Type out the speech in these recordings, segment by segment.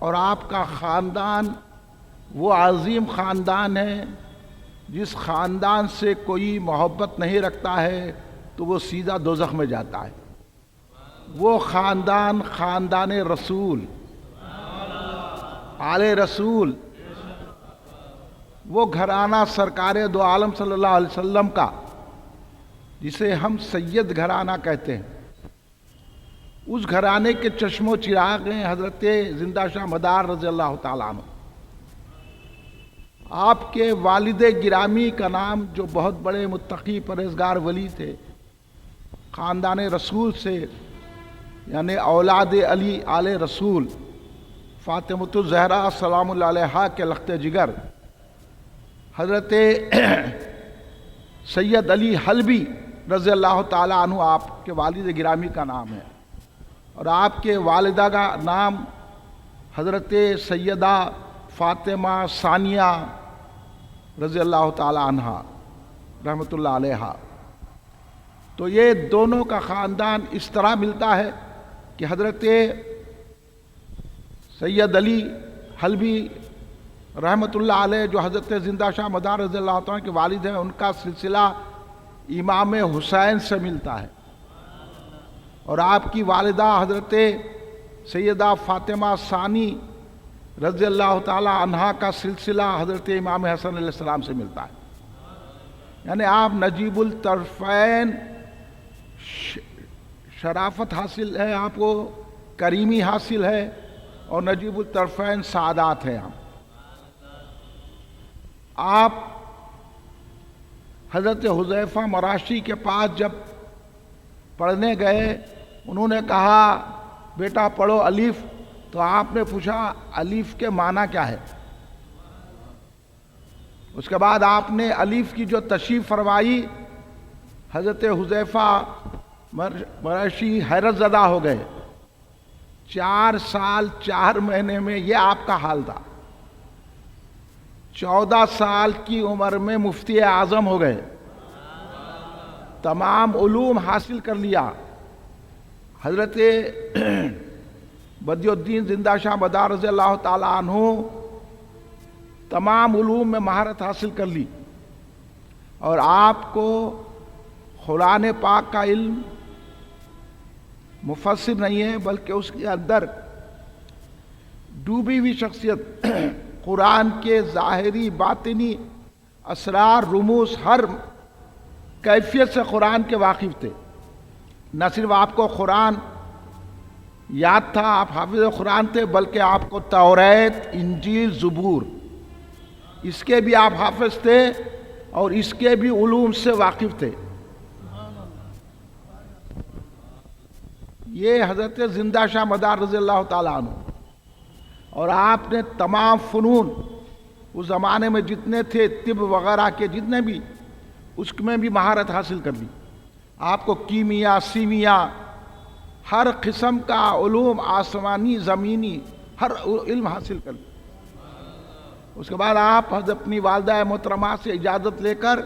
اور آپ کا خاندان وہ عظیم خاندان ہے جس خاندان سے کوئی محبت نہیں رکھتا ہے تو وہ سیدھا دوزخ میں جاتا ہے. وہ خاندان خاندان رسول، آل رسول، وہ گھرانہ سرکار دو عالم صلی اللہ علیہ وسلم کا جسے ہم سید گھرانہ کہتے ہیں، اس گھرانے کے چشم و چراغ ہیں حضرت زندہ شاہ مدار رضی اللہ تعالیٰ عنہ. آپ کے والد گرامی کا نام جو بہت بڑے متقی پرہیزگار ولی تھے، خاندان رسول سے یعنی اولاد علی آل رسول، فاطمۃ الزہرا سلام اللہ علیہا کے لخت جگر حضرت سید علی حلبی رضی اللہ تعالیٰ عنہ آپ کے والد گرامی کا نام ہے، اور آپ کے والدہ کا نام حضرت سیدہ فاطمہ ثانیہ رضی اللہ تعالیٰ عنہ رحمۃ اللہ علیہا. تو یہ دونوں کا خاندان اس طرح ملتا ہے کہ حضرت سید علی حلبی رحمۃ اللہ علیہ جو حضرت زندہ شاہ مدار رضی اللہ تعالیٰ کے والد ہیں، ان کا سلسلہ امام حسین سے ملتا ہے، اور آپ کی والدہ حضرت سیدہ فاطمہ ثانی رضی اللہ تعالیٰ عنہا کا سلسلہ حضرت امام حسن علیہ السلام سے ملتا ہے. یعنی آپ نجیب الطرفین شرافت حاصل ہے، آپ کو کریمی حاصل ہے، اور نجیب الطرفین سعادات ہیں. آپ حضرت حذیفہ مراشی کے پاس جب پڑھنے گئے، انہوں نے کہا بیٹا پڑھو الف، تو آپ نے پوچھا الف کے معنی کیا ہے. اس کے بعد آپ نے الف کی جو تشریح فرمائی، حضرت حذیفہ مراشی حیرت زدہ ہو گئے. 4 سال 4 مہینے میں یہ آپ کا حال تھا. 14 سال کی عمر میں مفتی اعظم ہو گئے، تمام علوم حاصل کر لیا. حضرت بدی الدین زندہ شاہ مدار رضی اللہ تعالیٰ عنہ تمام علوم میں مہارت حاصل کر لی، اور آپ کو قرآن پاک کا علم مفسر نہیں ہے بلکہ اس کے اندر ڈوبی ہوئی شخصیت قرآن کے ظاہری باطنی اسرار رموز ہر کیفیت سے قرآن کے واقف تھے. نہ صرف آپ کو قرآن یاد تھا، آپ حافظ قرآن تھے، بلکہ آپ کو توریت، انجیل، زبور اس کے بھی آپ حافظ تھے، اور اس کے بھی علوم سے واقف تھے. یہ حضرت زندہ شاہ مدار رضی اللہ تعالیٰ عنہ. اور آپ نے تمام فنون اس زمانے میں جتنے تھے، طب وغیرہ کے جتنے بھی، اس میں بھی مہارت حاصل کر لی. آپ کو کیمیا، سیمیا، ہر قسم کا علوم آسمانی زمینی ہر علم حاصل کر لی. اس کے بعد آپ اپنی والدہ محترمہ سے اجازت لے کر،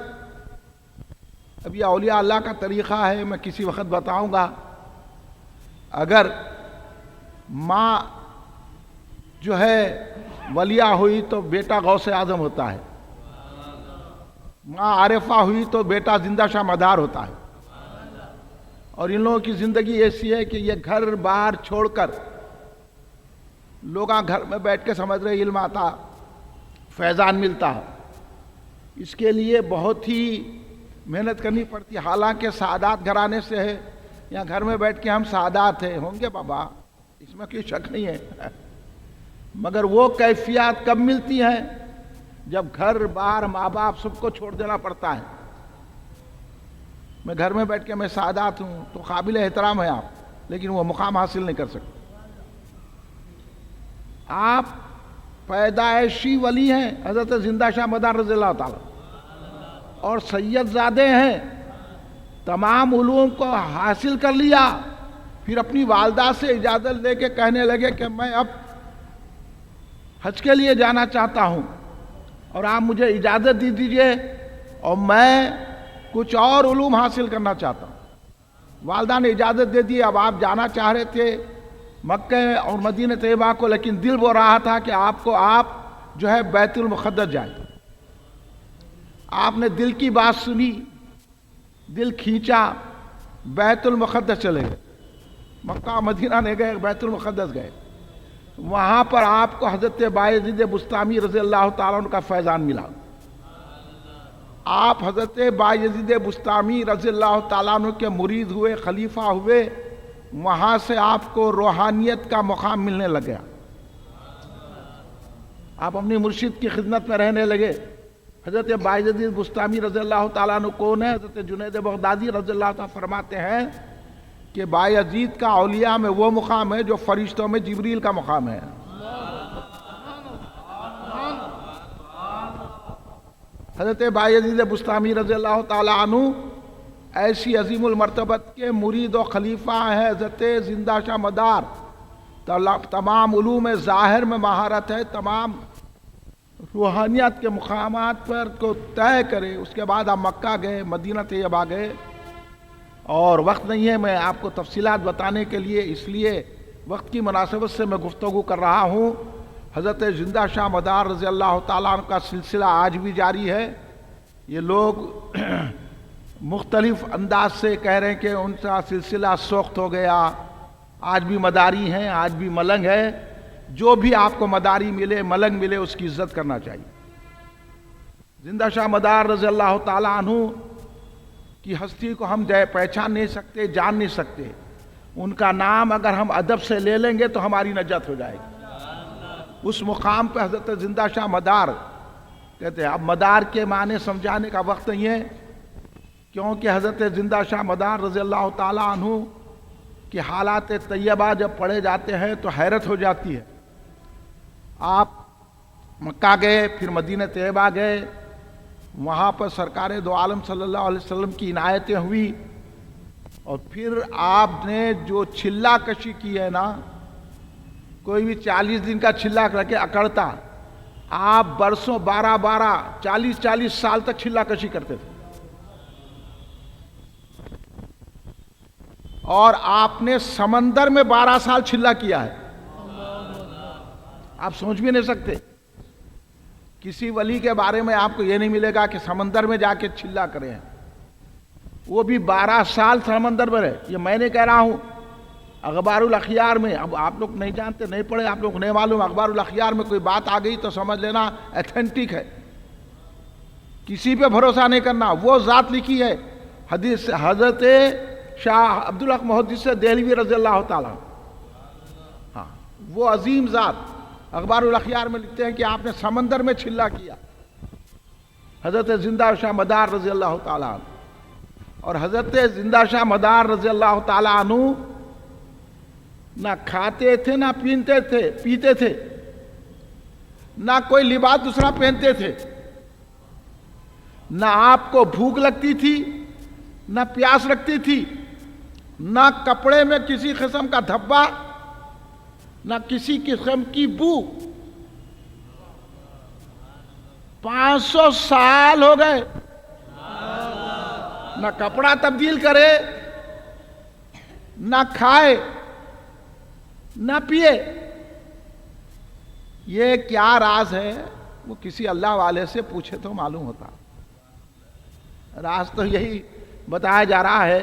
اب یہ اولیاء اللہ کا طریقہ ہے، میں کسی وقت بتاؤں گا. اگر ماں جو ہے ولیہ ہوئی تو بیٹا غوث اعظم ہوتا ہے، ماں عارفہ ہوئی تو بیٹا زندہ شاہ مدار ہوتا ہے. اور ان لوگوں کی زندگی ایسی ہے کہ یہ گھر بار چھوڑ کر لوگ گھر میں بیٹھ کے سمجھ رہے علم آتا، فیضان ملتا ہے. اس کے لیے بہت ہی محنت کرنی پڑتی. حالانکہ سعادات گھرانے سے ہے، یا گھر میں بیٹھ کے ہم سعادات ہیں ہوں گے بابا، اس میں کوئی شک نہیں ہے. مگر وہ کیفیات کب ملتی ہیں جب گھر بار ماں باپ سب کو چھوڑ دینا پڑتا ہے. میں گھر میں بیٹھ کے میں سعادات ہوں تو قابل احترام ہے آپ، لیکن وہ مقام حاصل نہیں کر سکتے. آپ پیدائشی ولی ہیں حضرت زندہ شاہ مدار رضی اللہ تعالیٰ، اور سید زادے ہیں. تمام علوم کو حاصل کر لیا، پھر اپنی والدہ سے اجازت لے کے کہنے لگے کہ میں اب حج کے لیے جانا چاہتا ہوں، اور آپ مجھے اجازت دے دیجئے، اور میں کچھ اور علوم حاصل کرنا چاہتا ہوں. والدہ نے اجازت دے دی. اب آپ جانا چاہ رہے تھے مکہ اور مدینہ طیبہ کو، لیکن دل وہ رہا تھا کہ آپ جو ہے بیت المقدس جائیں. آپ نے دل کی بات سنی، دل کھینچا، بیت المقدس چلے گئے. مکہ مدینہ نہیں گئے، بیت المقدس گئے. وہاں پر آپ کو حضرت بایزید بسطامی رضی اللہ تعالیٰ عنہ کا فیضان ملا. آپ حضرت بایزید بسطامی رضی اللہ تعالیٰ عنہ کے مرید ہوئے، خلیفہ ہوئے. وہاں سے آپ کو روحانیت کا مقام ملنے لگ گیا. آپ اپنی مرشد کی خدمت میں رہنے لگے. حضرت بایزید بسطامی رضی اللہ تعالیٰ عنہ کون ہے؟ حضرت جنید بغدادی رضی اللہ تعالیٰ فرماتے ہیں کہ بایزید کا اولیاء میں وہ مقام ہے جو فرشتوں میں جبریل کا مقام ہے. حضرت بایزید بسطامی رضی اللہ تعالیٰ عنہ ایسی عظیم المرتبت کے مرید و خلیفہ ہیں. حضرت زندہ شاہ مدار، تمام علوم ظاہر میں مہارت ہے، تمام روحانیت کے مقامات پر کو طے کرے. اس کے بعد آپ مکہ گئے، مدینہ طیبہ گئے، اور وقت نہیں ہے میں آپ کو تفصیلات بتانے کے لیے، اس لیے وقت کی مناسبت سے میں گفتگو کر رہا ہوں. حضرت زندہ شاہ مدار رضی اللہ تعالیٰ عنہ کا سلسلہ آج بھی جاری ہے. یہ لوگ مختلف انداز سے کہہ رہے ہیں کہ ان کا سلسلہ سوخت ہو گیا. آج بھی مداری ہیں، آج بھی ملنگ ہے. جو بھی آپ کو مداری ملے، ملنگ ملے، اس کی عزت کرنا چاہیے. زندہ شاہ مدار رضی اللہ تعالیٰ عنہ کی ہستی کو ہم پہچان نہیں سکتے، جان نہیں سکتے. ان کا نام اگر ہم ادب سے لے لیں گے تو ہماری نجات ہو جائے گی. اس مقام پہ حضرت زندہ شاہ مدار کہتے ہیں. اب مدار کے معنی سمجھانے کا وقت نہیں ہے، کیونکہ حضرت زندہ شاہ مدار رضی اللہ تعالیٰ عنہ کی حالات طیبہ جب پڑھے جاتے ہیں تو حیرت ہو جاتی ہے. آپ مکہ گئے، پھر مدینہ طیبہ گئے. وہاں پر سرکار دو عالم صلی اللہ علیہ وسلم کی عنایتیں ہوئی، اور پھر آپ نے جو چھلا کشی کی ہے نا، کوئی بھی 40 دن کا چھلا رکھے اکڑتا، آپ برسوں 12 40 سال تک چھلا کشی کرتے تھے. اور آپ نے سمندر میں 12 سال چھلا کیا ہے. آپ سوچ بھی نہیں سکتے. کسی ولی کے بارے میں آپ کو یہ نہیں ملے گا کہ سمندر میں جا کے چھلا کرے ہیں. وہ بھی 12 سال سمندر میں رہے. یہ میں نے کہہ رہا ہوں اخبار الاخیار میں. اب آپ لوگ نہیں جانتے، نہیں پڑھے، آپ لوگ نہیں معلوم. اخبار الاخیار میں کوئی بات آ گئی تو سمجھ لینا ایتھینٹک ہے. کسی پہ بھروسہ نہیں کرنا. وہ ذات لکھی ہے حدیث حضرت شاہ عبدالحق محدث دہلوی رضی اللہ تعالیٰ. ہاں، وہ عظیم ذات اخبار الاخیار میں لکھتے ہیں کہ آپ نے سمندر میں چھلا کیا. حضرت زندہ شاہ مدار رضی اللہ تعالیٰ عنہ. اور حضرت زندہ شاہ مدار رضی اللہ تعالیٰ عنہ نہ کھاتے تھے، نہ پیتے تھے، نہ کوئی لباس دوسرا پہنتے تھے. نہ آپ کو بھوک لگتی تھی، نہ پیاس لگتی تھی، نہ کپڑے میں کسی قسم کا دھبا، نہ کسی قسم کی بو. 500 سال ہو گئے، نہ کپڑا تبدیل کرے، نہ کھائے، نہ پیے. یہ کیا راز ہے؟ وہ کسی اللہ والے سے پوچھے تو معلوم ہوتا. راز تو یہی بتایا جا رہا ہے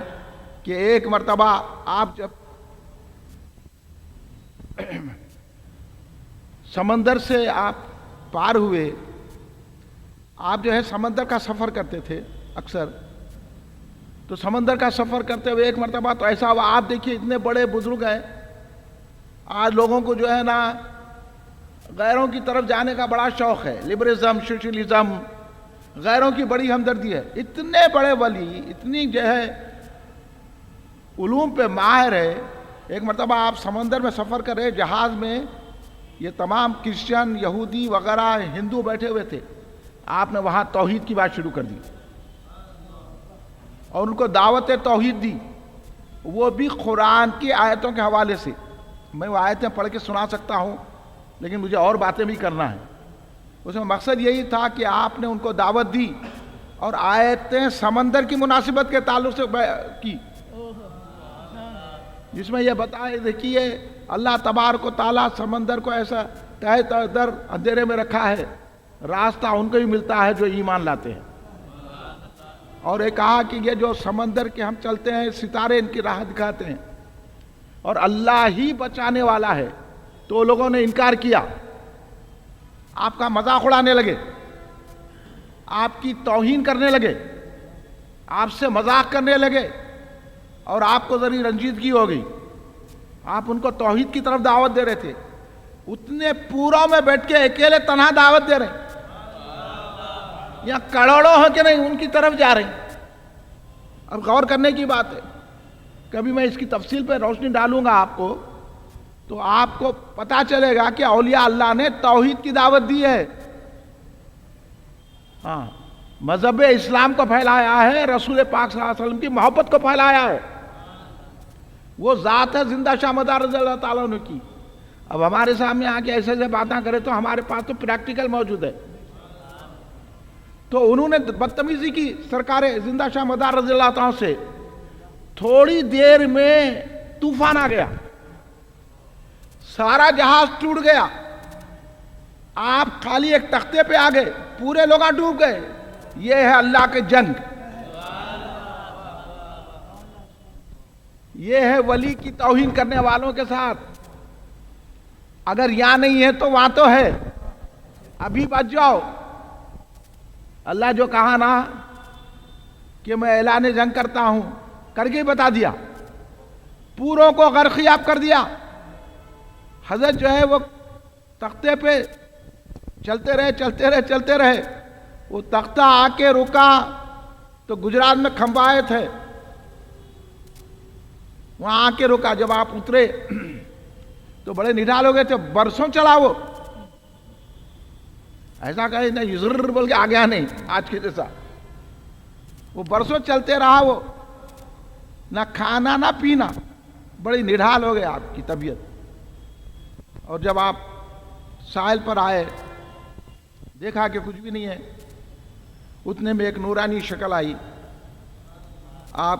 کہ ایک مرتبہ آپ جب سمندر سے آپ پار ہوئے، آپ جو ہے سمندر کا سفر کرتے تھے اکثر. تو سمندر کا سفر کرتے ہوئے ایک مرتبہ تو ایسا ہوا، آپ دیکھیے اتنے بڑے بزرگ ہیں، آج لوگوں کو جو ہے نا غیروں کی طرف جانے کا بڑا شوق ہے. لبرلزم، سوشلزم، غیروں کی بڑی ہمدردی ہے. اتنے بڑے ولی، اتنی جو ہے علوم پہ ماہر ہے. ایک مرتبہ آپ سمندر میں سفر کر رہے، جہاز میں یہ تمام کرسچن، یہودی وغیرہ ہندو بیٹھے ہوئے تھے. آپ نے وہاں توحید کی بات شروع کر دی اور ان کو دعوت توحید دی، وہ بھی قرآن کی آیتوں کے حوالے سے. میں وہ آیتیں پڑھ کے سنا سکتا ہوں، لیکن مجھے اور باتیں بھی کرنا ہے. اس میں مقصد یہی تھا کہ آپ نے ان کو دعوت دی اور آیتیں سمندر کی مناسبت کے تعلق سے کی، جس میں یہ بتائے دیکھیے اللہ تبارک و تعالیٰ سمندر کو ایسا تہہ در اندھیرے میں رکھا ہے، راستہ ان کو ہی ملتا ہے جو ایمان لاتے ہیں. اور یہ کہا کہ یہ جو سمندر کے ہم چلتے ہیں، ستارے ان کی راہ دکھاتے ہیں، اور اللہ ہی بچانے والا ہے. تو لوگوں نے انکار کیا، آپ کا مذاق اڑانے لگے، آپ کی توہین کرنے لگے، آپ سے مذاق کرنے لگے، اور آپ کو ذری رنجیدگی ہو گئی. آپ ان کو توحید کی طرف دعوت دے رہے تھے، اتنے پوروں میں بیٹھ کے اکیلے تنہا دعوت دے رہے ہیں. یا کروڑوں ہو کہ نہیں ان کی طرف جا رہے ہیں. اب غور کرنے کی بات ہے، کبھی میں اس کی تفصیل پہ روشنی ڈالوں گا آپ کو، تو آپ کو پتا چلے گا کہ اولیاء اللہ نے توحید کی دعوت دی ہے. ہاں، مذہب اسلام کو پھیلایا ہے، رسول پاک صلی اللہ علیہ وسلم کی محبت کو پھیلایا ہے. وہ ذات ہے زندہ شاہ مدار رضی اللہ تعالیٰ عنہ کی. اب ہمارے سامنے آ کے ایسے باتیں کرے تو ہمارے پاس تو پریکٹیکل موجود ہے. تو انہوں نے بدتمیزی کی سرکار زندہ شاہ مدار رضی اللہ تعالیٰ سے. تھوڑی دیر میں طوفان آ گیا، سارا جہاز ٹوٹ گیا، آپ خالی ایک تختے پہ آ گئے، پورے لوگ ڈوب گئے. یہ ہے اللہ کے جنگ، یہ ہے ولی کی توہین کرنے والوں کے ساتھ. اگر یہاں نہیں ہے تو وہاں تو ہے، ابھی بچ جاؤ. اللہ جو کہا نا کہ میں اعلان جنگ کرتا ہوں، کر کے بتا دیا، پوروں کو غرقیاب کر دیا. حضرت جو ہے وہ تختے پہ چلتے رہے. وہ تختہ آ کے رکا تو گجرات میں کھمبائے تھے، وہاں آ کے رکا. جب آپ اترے تو بڑے نڈال ہو گئے تھے، برسوں چلا وہ. ایسا کہیں نہیں ضرور بول کے آ گیا نہیں آج کے جیسا. وہ برسوں چلتے رہا، وہ نہ کھانا نہ پینا، بڑی نڈال ہو گئے آپ کی طبیعت. اور جب آپ ساحل پر آئے، دیکھا کہ کچھ بھی نہیں ہے. اتنے میں ایک نورانی شکل آئی. آپ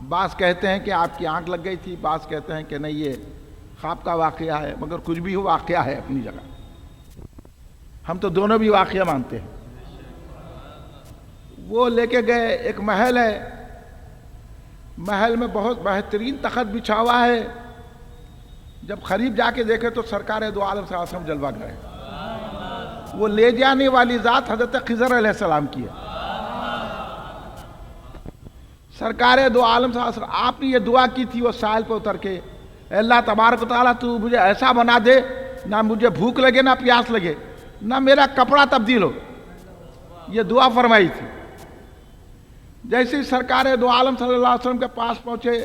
بعض کہتے ہیں کہ آپ کی آنکھ لگ گئی تھی، بعض کہتے ہیں کہ نہیں یہ خواب کا واقعہ ہے، مگر کچھ بھی ہو واقعہ ہے اپنی جگہ. ہم تو دونوں بھی واقعہ مانتے ہیں. وہ لے کے گئے، ایک محل ہے، محل میں بہت بہترین تخت بچھا ہوا ہے. جب قریب جا کے دیکھے تو سرکار دو عالم صلی اللہ علیہ وسلم جلوہ گئے. وہ لے جانے والی ذات حضرت خضر علیہ السلام کی ہے. سرکار دو عالم صلی اللہ علیہ وسلم، آپ نے یہ دعا کی تھی وہ ساحل پہ اتر کے، اے اللہ تبارک و تعالیٰ تو مجھے ایسا بنا دے، نہ مجھے بھوک لگے نہ پیاس لگے، نہ میرا کپڑا تبدیل ہو. یہ دعا فرمائی تھی. جیسے سرکار دو عالم صلی اللہ علیہ وسلم کے پاس پہنچے،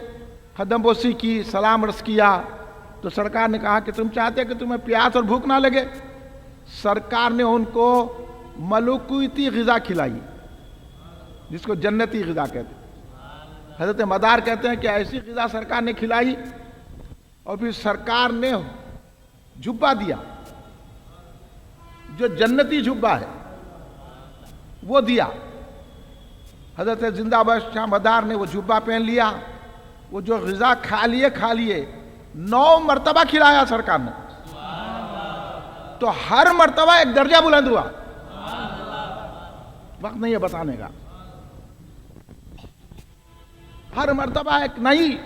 قدم بوسی کی، سلام عرض کیا، تو سرکار نے کہا کہ تم چاہتے کہ تمہیں پیاس اور بھوک نہ لگے. سرکار نے ان کو ملکوتی غذا کھلائی، جس کو جنتی غذا کہتے ہیں. حضرت مدار کہتے ہیں کہ ایسی غذا سرکار نے کھلائی، اور پھر سرکار نے جبہ دیا، جو جنتی جبہ ہے وہ دیا. حضرت زندہ بخش شاہ مدار نے وہ جبہ پہن لیا. وہ جو غذا کھا لیے 9 مرتبہ کھلایا سرکار نے، تو ہر مرتبہ ایک درجہ بلند ہوا. وقت نہیں ہے بتانے کا. ہر مرتبہ ایک نئی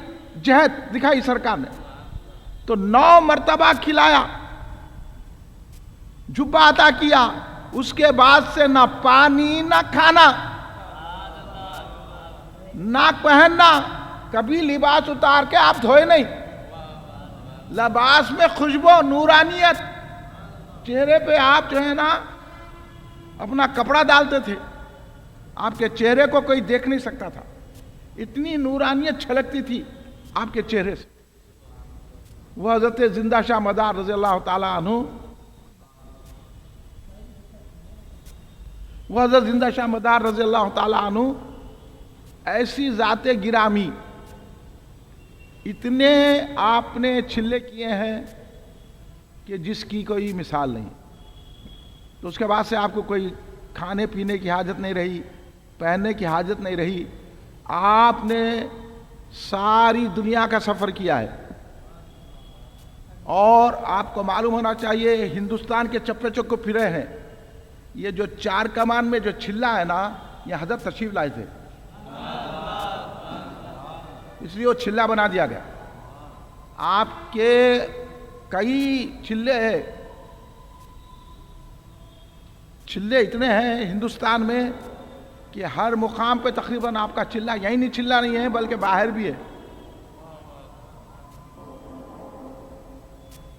جہت دکھائی سرکار نے. تو 9 مرتبہ کھلایا، جبہ عطا کیا. اس کے بعد سے نہ پانی نہ کھانا نہ پہننا. کبھی لباس اتار کے آپ دھوئے نہیں. لباس میں خوشبو، نورانیت. چہرے پہ آپ جو ہے نا اپنا کپڑا ڈالتے تھے، آپ کے چہرے کو کوئی دیکھ نہیں سکتا تھا، اتنی نورانیت چھلکتی تھی آپ کے چہرے سے. وہ حضرت زندہ شاہ مدار رضی اللہ تعالیٰ عنہ، وہ حضرت زندہ شاہ مدار رضی اللہ تعالیٰ عنہ ایسی ذات گرامی، اتنے آپ نے چھلے کیے ہیں کہ جس کی کوئی مثال نہیں. تو اس کے بعد سے آپ کو کوئی کھانے پینے کی حاجت نہیں رہی، پہننے کی حاجت نہیں رہی. آپ نے ساری دنیا کا سفر کیا ہے. اور آپ کو معلوم ہونا چاہیے ہندوستان کے چپے چکو پھرے ہیں، یہ جو چار کمان میں جو چھلا ہے نا، یہ حضرت تشریف لائے تھے، اس لیے وہ چھلا بنا دیا گیا۔ آپ کے کئی چھلے اتنے ہیں ہندوستان میں کہ ہر مقام پہ تقریباً آپ کا چھلا یہیں نہیں، چھلا نہیں ہے بلکہ باہر بھی ہے۔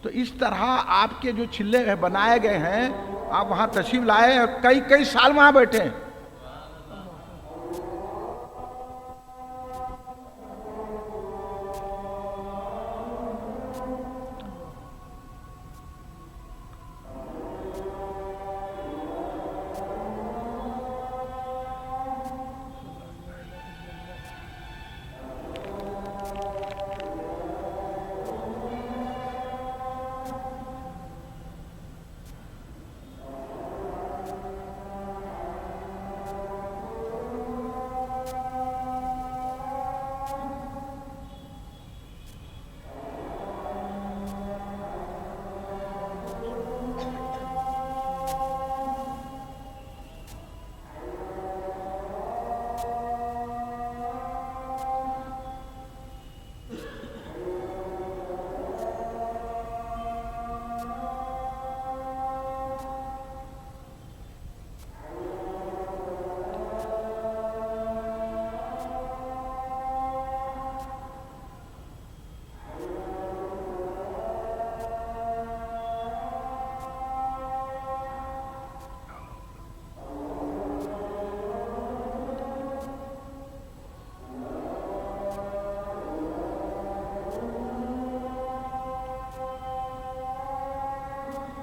تو اس طرح آپ کے جو چھلے بنائے گئے ہیں، آپ وہاں تشریف لائے اور کئی سال وہاں بیٹھے ہیں۔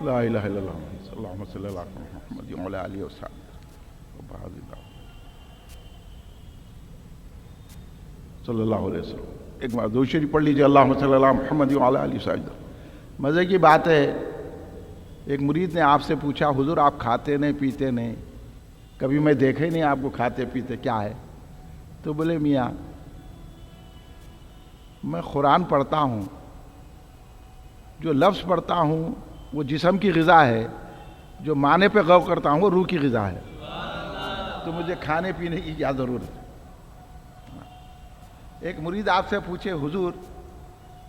لا الہ الا اللہ اللہم صلی اللہ علیہ محمد وعلی آلہ وصحبہ صلی اللہ علیہ وسلم۔ ایک بار درود شریف پڑھ لیجیے، اللہم صلی اللہ علیہ محمد وعلی آلہ وصحبہ۔ مزے کی بات ہے، ایک مرید نے آپ سے پوچھا حضور آپ کھاتے نہیں پیتے نہیں، کبھی میں دیکھے نہیں آپ کو کھاتے پیتے، کیا ہے؟ تو بولے میاں میں قرآن پڑھتا ہوں، جو لفظ پڑھتا ہوں وہ جسم کی غذا ہے، جو معنی پہ غور کرتا ہوں وہ روح کی غذا ہے، تو مجھے کھانے پینے کی کیا ضرورت ہے؟ ایک مرید آپ سے پوچھے حضور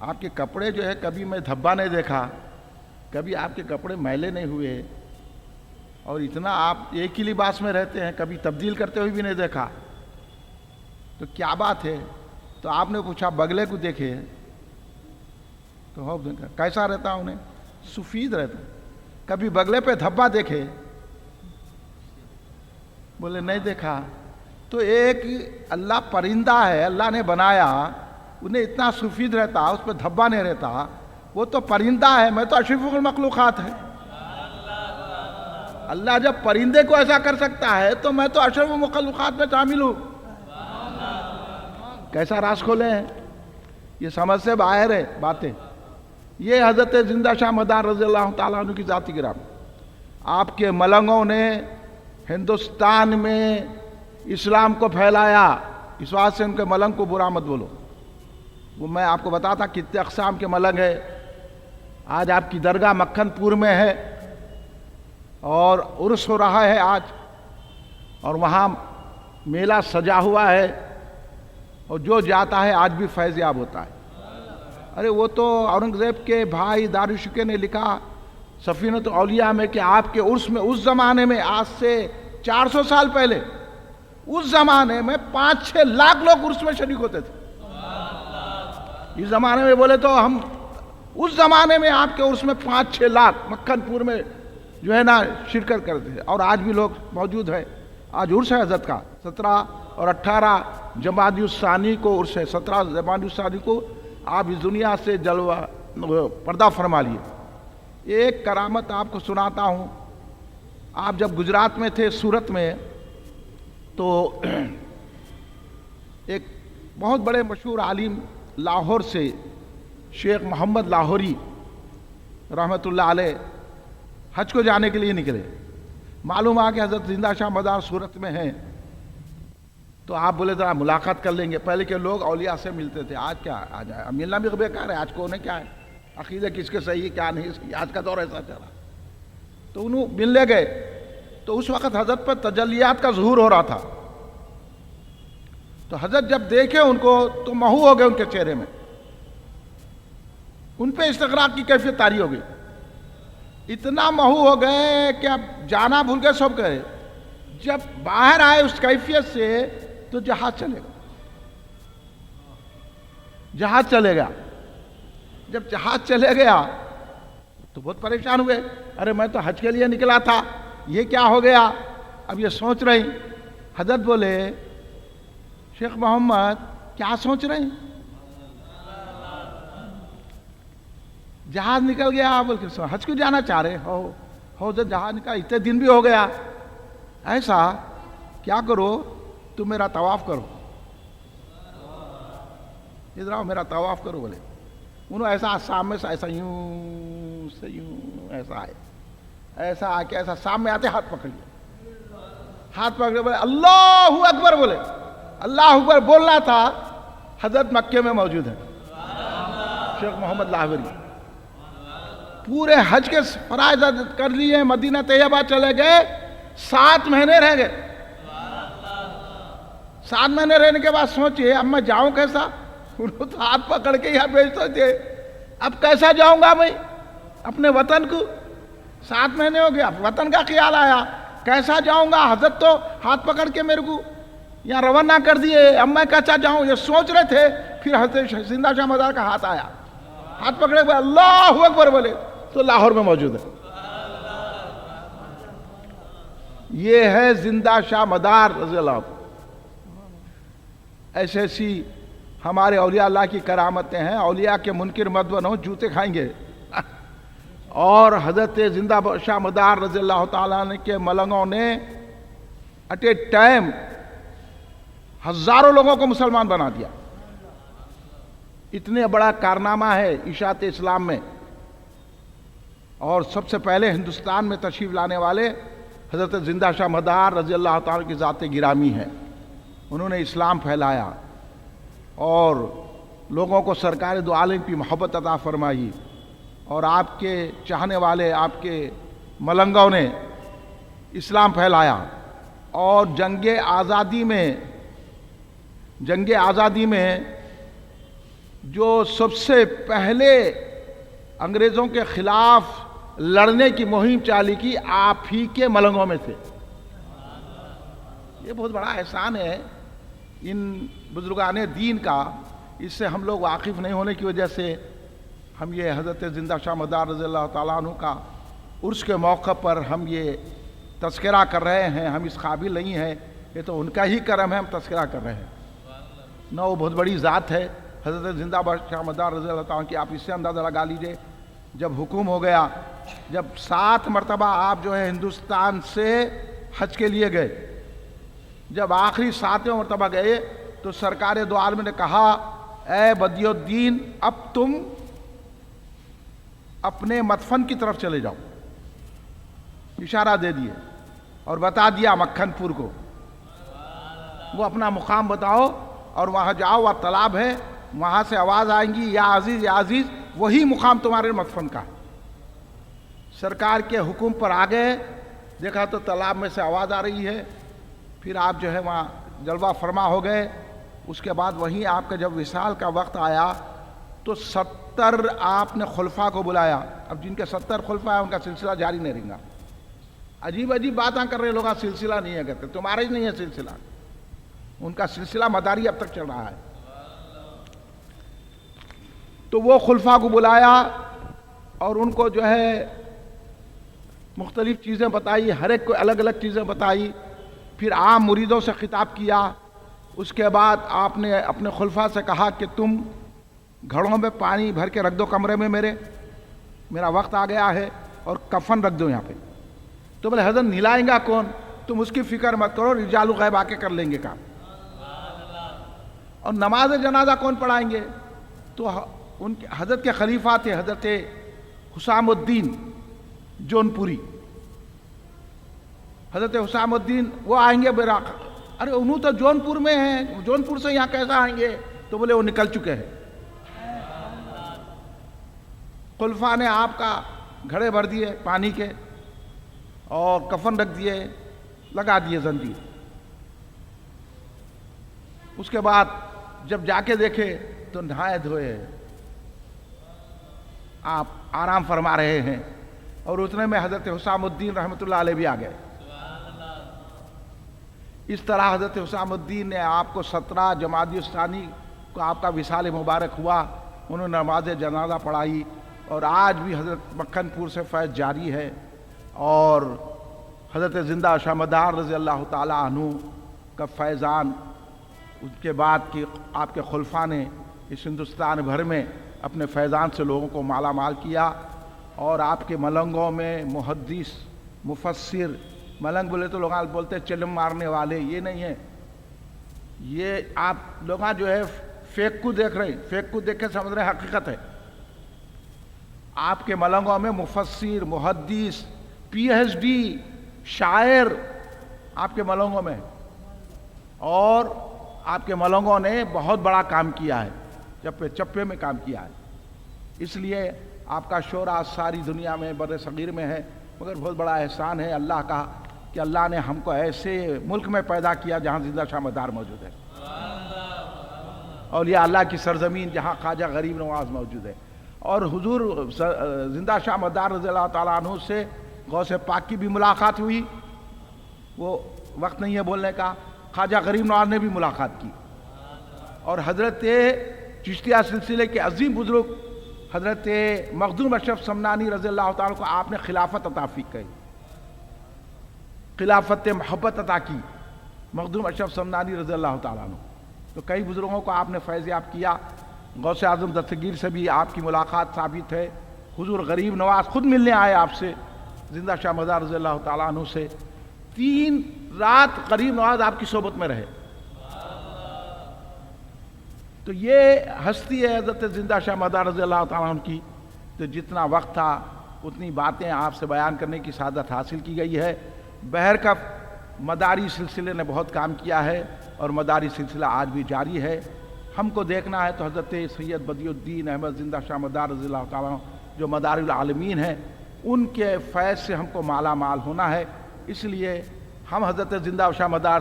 آپ کے کپڑے جو ہے کبھی میں دھبا نہیں دیکھا، کبھی آپ کے کپڑے میلے نہیں ہوئے، اور اتنا آپ ایک ہی لباس میں رہتے ہیں، کبھی تبدیل کرتے ہوئے بھی نہیں دیکھا، تو کیا بات ہے؟ تو آپ نے پوچھا بگلے کو دیکھے تو کیسا رہتا انہیں؟ سفید رہتا۔ کبھی بگلے پہ دھبا دیکھے؟ بولے نہیں دیکھا۔ تو ایک اللہ پرندہ ہے، اللہ نے بنایا، انہیں اتنا سفید رہتا، اس پہ دھبا نہیں رہتا، وہ تو پرندہ ہے، میں تو اشرف المخلوقات ہے۔ اللہ جب پرندے کو ایسا کر سکتا ہے تو میں تو اشرف المخلوقات میں شامل ہوں۔ کیسا راز کھولے ہیں، یہ سمجھ سے باہر ہے باتیں۔ یہ حضرت زندہ شاہ مدار رضی اللہ تعالیٰ عنہ کی ذاتی کرام، آپ کے ملنگوں نے ہندوستان میں اسلام کو پھیلایا، اس واسطے سے ان کے ملنگ کو برا مت بولو۔ وہ میں آپ کو بتاتا کتنے اقسام کے ملنگ ہے۔ آج آپ کی درگاہ مکھن پور میں ہے اور عرس ہو رہا ہے آج، اور وہاں میلہ سجا ہوا ہے، اور جو جاتا ہے آج بھی فیض یاب ہوتا ہے۔ ارے وہ تو اورنگزیب کے بھائی دارالشکوہ نے لکھا سفینۃ الاولیاء میں کہ آپ کے عرس میں اس زمانے میں، آج سے 400 سال پہلے، اس زمانے میں 5-6 لاکھ لوگ عرس میں شریک ہوتے تھے۔ اس زمانے میں بولے تو ہم اس زمانے میں آپ کے عرس میں 5-6 لاکھ مکھن پور میں جو ہے نا شرکت کرتے تھے، اور آج بھی لوگ موجود ہیں۔ آج عرس ہے حضرت کا، 17 اور 18 جمادی الثانی کو عرس ہے، 17 جمادی الثانی کو آپ اس دنیا سے جلوہ پردہ فرما لیے۔ ایک کرامت آپ کو سناتا ہوں۔ آپ جب گجرات میں تھے سورت میں، تو ایک بہت بڑے مشہور عالم لاہور سے شیخ محمد لاہوری رحمۃ اللہ علیہ حج کو جانے کے لیے نکلے۔ معلوم آ کہ حضرت زندہ شاہ مدار سورت میں ہیں، تو آپ بولے ذرا ملاقات کر لیں گے۔ پہلے کے لوگ اولیاء سے ملتے تھے، آج کیا، آج ملنا بھی بیکار ہے، آج کونے کیا ہے۔ عقیدہ کس کے صحیح کیا نہیں صحیح، آج کا دور ایسا چلا. تو انہوں ملنے گئے تو اس وقت حضرت پر تجلیات کا ظہور ہو رہا تھا. تو حضرت جب دیکھے ان کو تو محو ہو گئے ان کے چہرے میں، ان پہ استغراق کی کیفیت طاری ہو گئی. اتنا محو ہو گئے کہ اب جانا بھول گئے سب گئے. جب باہر آئے اس کیفیت سے تو جہاز چلے گا، جہاز چلے گا. جب جہاز چلے گیا تو بہت پریشان ہوئے. ارے میں تو حج کے لیے نکلا تھا، یہ کیا ہو گیا؟ اب یہ سوچ رہی. حضرت بولے شیخ محمد کیا سوچ رہے ہیں؟ جہاز نکل گیا بول کے حج کو جانا چاہ رہے ہو جب جہاز نکلا اتنے دن بھی ہو گیا. ایسا کیا کرو تم میرا طواف کرو، ادھر آؤ میرا طواف کرو. بولے انہوں ایسا سامنے سے ایسا یوں سے یوں ایسا آئے، ایسا آ کے ایسا سامنے آتے ہاتھ پکڑ لیا، ہاتھ پکڑے بولے اللہ اکبر. بولے اللہ اکبر بولنا تھا، حضرت مکے میں موجود ہے شیخ محمد لاہوری. پورے حج کے فرائض کر لیے، مدینہ طیبہ چلے گئے. 7 مہینے رہ گئے. 7 مہینے رہنے کے بعد سوچے اب میں جاؤں کیسا؟ انہوں تو ہاتھ پکڑ کے یہاں بھیجتے تھے، اب کیسا جاؤں گا میں اپنے وطن کو؟ 7 مہینے ہو گیا، وطن کا خیال آیا کیسا جاؤں گا؟ حضرت تو ہاتھ پکڑ کے میرے کو یہاں روانہ کر دیے، اب میں کیسا جاؤں؟ یہ سوچ رہے تھے. پھر حضرت زندہ شاہ مدار کا ہاتھ آیا، ہاتھ پکڑے بولے اللہ اکبر. بولے تو لاہور میں موجود ہے. یہ ہے زندہ شاہ مدار رضی اللہ عنہ. ایسے ایسی ہمارے اولیاء اللہ کی کرامتیں ہیں. اولیاء کے منکر مت بنو، جوتے کھائیں گے. اور حضرت زندہ شاہ مدار رضی اللہ تعالیٰ عنہ کے ملنگوں نے ایٹ اے ٹائم ہزاروں لوگوں کو مسلمان بنا دیا. اتنے بڑا کارنامہ ہے اشاعت اسلام میں. اور سب سے پہلے ہندوستان میں تشریف لانے والے حضرت زندہ شاہ مدار رضی اللہ تعالیٰ کی ذات گرامی ہے. انہوں نے اسلام پھیلایا اور لوگوں کو سرکار دو عالم کی محبت عطا فرمائی. اور آپ کے چاہنے والے آپ کے ملنگوں نے اسلام پھیلایا. اور جنگ آزادی میں جو سب سے پہلے انگریزوں کے خلاف لڑنے کی مہم چالی کی آپ ہی کے ملنگوں میں تھے. یہ بہت بڑا احسان ہے ان بزرگان دین کا. اس سے ہم لوگ واقف نہیں ہونے کی وجہ سے ہم یہ حضرت زندہ شاہ مدار رضی اللہ تعالیٰ عنہ کا عرس کے موقع پر ہم یہ تذکرہ کر رہے ہیں. ہم اس قابل نہیں ہیں، یہ تو ان کا ہی کرم ہے، ہم تذکرہ کر رہے ہیں. نہ وہ بہت بڑی ذات ہے حضرت زندہ شاہ مدار رضی اللہ تعالیٰ عنہ کی. آپ اس سے اندازہ لگا لیجئے جب حکم ہو گیا، جب 7 مرتبہ آپ جو ہے ہندوستان سے حج کے لیے گئے، جب آخری 7ویں مرتبہ گئے تو سرکار دو عالم نے کہا اے بدی الدین اب تم اپنے مدفن کی طرف چلے جاؤ. اشارہ دے دیے اور بتا دیا مکھن پور کو وہ اپنا مقام بتاؤ اور وہاں جاؤ، وہاں تالاب ہے، وہاں سے آواز آئیں گی یا عزیز یا عزیز، وہی مقام تمہارے مدفن کا. سرکار کے حکم پر آ گئے، دیکھا تو تالاب میں سے آواز آ رہی ہے. پھر آپ جو ہے وہاں جلوہ فرما ہو گئے. اس کے بعد وہیں آپ کا جب وصال کا وقت آیا تو 70 آپ نے خلفاء کو بلایا. اب جن کے 70 خلفاء ہیں ان کا سلسلہ جاری نہیں رہے گا. عجیب عجیب باتیں کر رہے لوگ، سلسلہ نہیں ہے کہتے، تمہارا ہی نہیں ہے سلسلہ. ان کا سلسلہ مداری اب تک چل رہا ہے. تو وہ خلفاء کو بلایا اور ان کو جو ہے مختلف چیزیں بتائی، ہر ایک کو الگ الگ چیزیں بتائی. پھر عام مریدوں سے خطاب کیا. اس کے بعد آپ نے اپنے خلفاء سے کہا کہ تم گھڑوں میں پانی بھر کے رکھ دو کمرے میں، میرا وقت آ گیا ہے، اور کفن رکھ دو یہاں پہ. تو بولے حضرت نلائیں گا کون؟ تم اس کی فکر مت کرو، رجال غیب آ کے کر لیں گے کام. اور نماز جنازہ کون پڑھائیں گے؟ تو ان کے حضرت کے خلیفہ تھے حضرت حسام الدین جونپوری. حضرت حسام الدین وہ آئیں گے میرا. ارے انہوں تو جونپور میں ہیں، جونپور سے یہاں کیسا آئیں گے؟ تو بولے وہ نکل چکے ہیں. خلفاء نے آپ کا گھڑے بھر دیے پانی کے اور کفن رکھ دیے، لگا دیے زنجیر۔ اس کے بعد جب جا کے دیکھے تو نہائے دھوئے آپ آرام فرما رہے ہیں، اور اتنے میں حضرت حسام الدین رحمۃ اللہ علیہ بھی آ گئے۔ اس طرح حضرت حسام الدین نے آپ کو 17 جمادی الثانی کو آپ کا وصال مبارک ہوا، انہوں نے نماز جنازہ پڑھائی، اور آج بھی حضرت مکھن پور سے فیض جاری ہے، اور حضرت زندہ شاہ مدار رضی اللہ تعالی عنہ کا فیضان اس کے بعد کہ آپ کے خلفاء نے اس ہندوستان بھر میں اپنے فیضان سے لوگوں کو مالا مال کیا، اور آپ کے ملنگوں میں محدث، مفسر، ملنگ بولے تو لوگ بولتے چلم مارنے والے، یہ نہیں ہے، یہ آپ لوگ جو ہے فیک کو دیکھ رہے ہیں، فیک کو دیکھ کے سمجھ رہے ہیں حقیقت ہے۔ آپ کے ملنگوں میں مفسر، محدث، پی ایچ ڈی، شاعر آپ کے ملنگوں میں، اور آپ کے ملنگوں نے بہت بڑا کام کیا ہے، چپے چپے میں کام کیا ہے۔ اس لیے آپ کا شعرا ساری دنیا میں بر صغیر میں ہے، مگر بہت بڑا احسان ہے اللہ کا کہ اللہ نے ہم کو ایسے ملک میں پیدا کیا جہاں زندہ شاہ مدار موجود ہے، اولیاء اللہ کی سرزمین جہاں خواجہ غریب نواز موجود ہے۔ اور حضور زندہ شاہ مدار رضی اللہ تعالیٰ عنہ سے غوث پاک کی بھی ملاقات ہوئی، وہ وقت نہیں ہے بولنے کا، خواجہ غریب نواز نے بھی ملاقات کی، اور حضرت چشتیہ سلسلے کے عظیم بزرگ حضرت مخدوم اشرف سمنانی رضی اللہ تعالیٰ کو آپ نے خلافت عطا کی، خلافت محبت عطا کی مخدوم اشرف سمنانی رضی اللہ تعالیٰ عنہ۔ تو کئی بزرگوں کو آپ نے فیض یاب کیا، غوث اعظم دستگیر سے بھی آپ کی ملاقات ثابت ہے، حضور غریب نواز خود ملنے آئے آپ سے، زندہ شاہ مدار رضی اللہ تعالیٰ عنہ سے، 3 رات غریب نواز آپ کی صحبت میں رہے۔ تو یہ ہستی ہے حضرت زندہ شاہ مدار رضی اللہ تعالیٰ عنہ کی۔ تو جتنا وقت تھا اتنی باتیں آپ سے بیان کرنے کی سعادت حاصل کی گئی ہے۔ بہر کف مداری سلسلے نے بہت کام کیا ہے، اور مداری سلسلہ آج بھی جاری ہے۔ ہم کو دیکھنا ہے تو حضرت سید بدیع الدین احمد زندہ شاہ مدار رضی اللہ تعالیٰ عنہ جو مدار العالمین ہیں، ان کے فیض سے ہم کو مالا مال ہونا ہے۔ اس لیے ہم حضرت زندہ شاہ مدار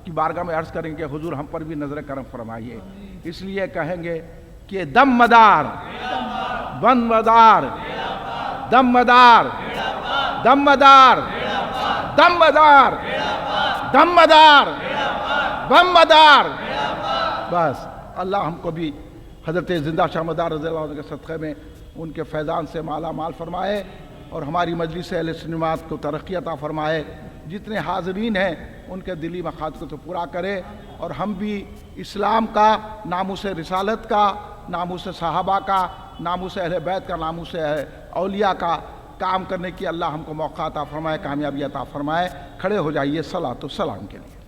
کی بارگاہ میں عرض کریں گے حضور ہم پر بھی نظر کرم فرمائیے۔ اس لیے کہیں گے کہ دم مدار، بند مدار، دم مدار، دم مدار، دم مدار، دم مدار، بم مدار۔ بس اللہ ہم کو بھی حضرت زندہ شاہ مدار رضی اللہ عنہ کے صدقے میں ان کے فیضان سے مالا مال فرمائے، اور ہماری مجلس اہل سنت کو ترقی عطا فرمائے۔ جتنے حاضرین ہیں ان کے دلی مقاصد کو تو پورا کرے، اور ہم بھی اسلام کا، ناموس رسالت کا، ناموس صحابہ کا، ناموس اہل بیت کا، ناموس اولیاء کا کام کرنے کی اللہ ہم کو موقع عطا فرمائے، کامیابی عطا فرمائے۔ کھڑے ہو جائیے صلاۃ و سلام کے لیے۔